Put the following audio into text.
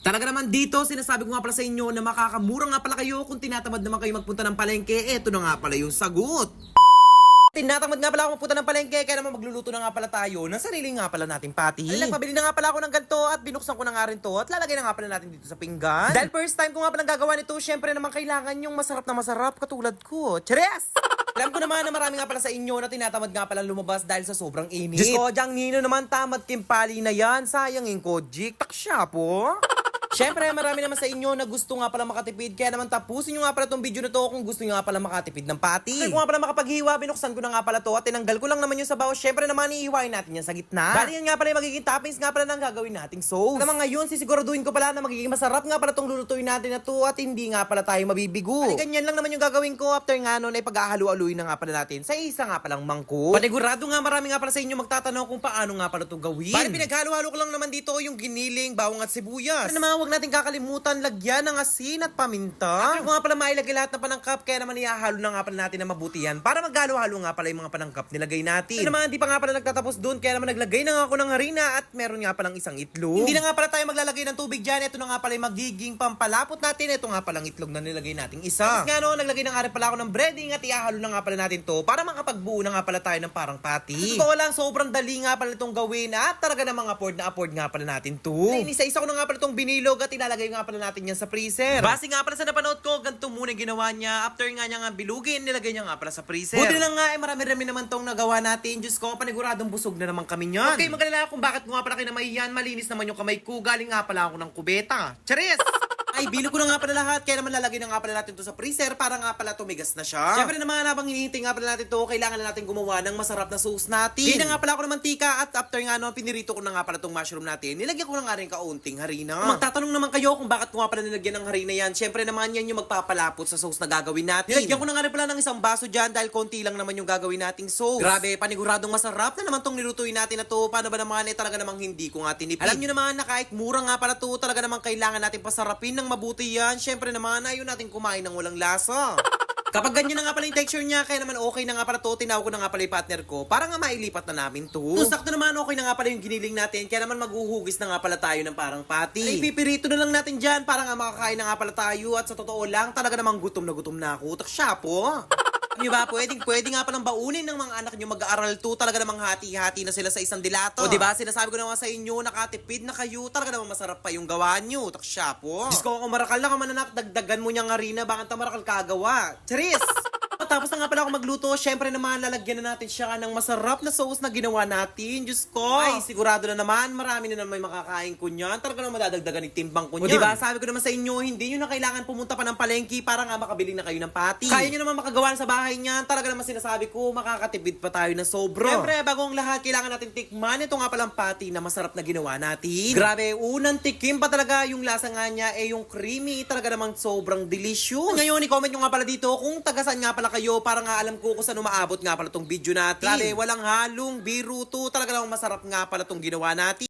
Talaga naman dito, sinasabi ko nga pala sa inyo na makakamura nga pala kayo kung tinatamad naman kayo magpunta ng palengke. Eto na nga pala yung sagot. Tinatamad nga pala ako magpunta ng palengke, kaya naman magluluto na nga pala tayo ng sarili nga pala nating patty. Ay, nagpabili na nga pala ako ng ganito at binuksan ko na nga rin to at lalagay na nga pala natin dito sa pinggan. Dahil first time ko nga pala gagawa nito, syempre naman kailangan yung masarap na masarap katulad ko. Cheers! Alam ko naman na marami nga pala sa inyo na tinatamad nga pala lumabas dahil sa sobrang init. Diyos ko, Jang Nino naman tamad kimpali na yan. Sayangin ko, Jik. Taksya po. Siyempre, marami naman sa inyo na gusto nga pala makatipid. Kaya naman tapusin nyo nga pala tong video na to kung gusto nyo nga pala makatipid ng patty. Kaya kung nga pala makapaghiwa, binuksan ko na nga pala to at tinanggal ko lang naman yung sabaw. Siyempre naman, iiwain natin yan sa gitna. Bali yan nga pala yung magiging toppings nga pala ng gagawin nating sauce. Naman ngayon, sisiguraduhin ko pala na magiging masarap nga pala tong lulutuin natin na to at hindi nga pala tayo mabibigo. Bali, ganyan lang naman yung gagawin ko after nga nun ay pag-ahalu-aluin na nga pala natin sa isa nga palang mangkok. Panigurado nga marami nga pala sa inyo magtatanong kung paano nga pala to gawin. Bali, pinaghalo-halo ko lang naman dito yung giniling, bawang at sibuyas. Pero naman, huwag natin kakalimutan lagyan ng asin at paminta. After ko nga pala mailagay lahat ng panangkap, kaya naman ihahalo na nga pala natin na mabuti yan para maghalo-halo nga pala yung mga panangkap nilagay natin. Pero naman, di pa nga pala nagtatapos dun, kaya naman naglagay na nga ako ng harina at meron nga palang isang itlog. Hindi na nga pala tayo maglalagay ng tubig dyan. Ito na nga pala yung magiging pampalapot natin. Ito nga palang itlog na nilagay nating isa. Tapos nga no, naglagay na nga rin pala ako ng breading at ihahalo na nga pala natin to para makapagbuo na nga pala tayo ng parang patty. Sa totoo lang, sobrang dali nga pala itong gawin at talaga namang afford nga pala natin to. Isa-isa ko na nga pala itong binilog at ilalagay nga pala natin yan sa freezer. Base nga pala sa napanood ko, ganito muna ginawa niya. After nga niya nga bilugin, nilagay niya nga pala sa freezer. Buti lang nga, marami-rami naman tong nagawa natin. Diyos ko, paniguradong busog na naman kami niyan. Okay, magalala kung bakit ko nga pala kinamayan. Malinis naman yung kamay ko. Galing nga pala ako ng kubeta. Charis! Ay, bilog ko na nga pala lahat, kaya naman lalagay na nga pala natin to sa freezer para nga pala tumigas na siya. Siyempre naman, habang hinihintay nga pala natin to, kailangan na natin gumawa ng masarap na sauce natin. Hindi na nga pala ako ng mantika at after nga no, pinirito ko na nga pala tong mushroom natin, nilagyan ko na nga rin kaunting harina. Kung magtatanong naman kayo kung bakit ko nga pala nilagyan ng harina yan, siyempre naman yan yung magpapalapot sa sauce na gagawin natin. Nilagyan ko na nga rin pala ng isang baso dyan dahil konti lang naman yung gagawin nating sauce. Grabe, paniguradong masarap na naman tong nilutuin natin na to. Paano ba naman talaga namang hindi ko nga tinipid. Alam nyo naman na kahit mura nga pala to, talaga namang kailangan natin pasarapin ng mabuti yan. Siyempre naman, ayaw natin kumain ng walang lasa. Kapag ganyan na nga pala yung texture niya, kaya naman okay na nga pala to, tinawag ko na nga pala yung partner ko para nga mailipat na namin to. Sakto naman, okay na nga pala yung giniling natin, kaya naman maghuhugis na nga pala tayo ng parang patty. Ay, pipirito na lang natin dyan para nga makakain na nga pala tayo at sa totoo lang, talaga namang gutom na ako. Taksya po. Nyo ba, pwede nga palang baunin ng mga anak nyo mag-aaral to. Talaga namang hati-hati na sila sa isang dilato. O diba, sinasabi ko naman sa inyo, nakatipid na kayo. Talaga namang masarap pa yung gawa nyo. Taksya po. Diyos ko, kung marakal na ka mananak, dagdagan mo niyang harina, bakit marakal kagawa? Charis! Tapos na nga pala ako magluto, syempre naman lalagyan na natin siya ng masarap na sauce na ginawa natin. Diyos ko, ay sigurado na naman, marami na naman may makakain ko niyan. Talaga naman madadagdagan ng timbang ko niyan. O diba, sabi ko naman sa inyo, hindi nyo na kailangan pumunta pa ng palengke para nga makabili na kayo ng patty. Kaya nyo naman makagawa sa bahay niyan. Talaga naman sinasabi ko, makakatipid pa tayo na sobra. Syempre, bagong lahat, kailangan natin tikman ito nga palang patty na masarap na ginawa natin. Grabe, unang tikim pa talaga yung lasa nga niya, yung creamy, talaga namang sobrang delicious. Ngayon, i-comment nyo nga pala dito kung tagasan nga pala kayo para nga alam ko kung saan umaabot nga pala tong video natin. Grabe, walang halong biro to. Talaga lang masarap nga pala tong ginawa natin.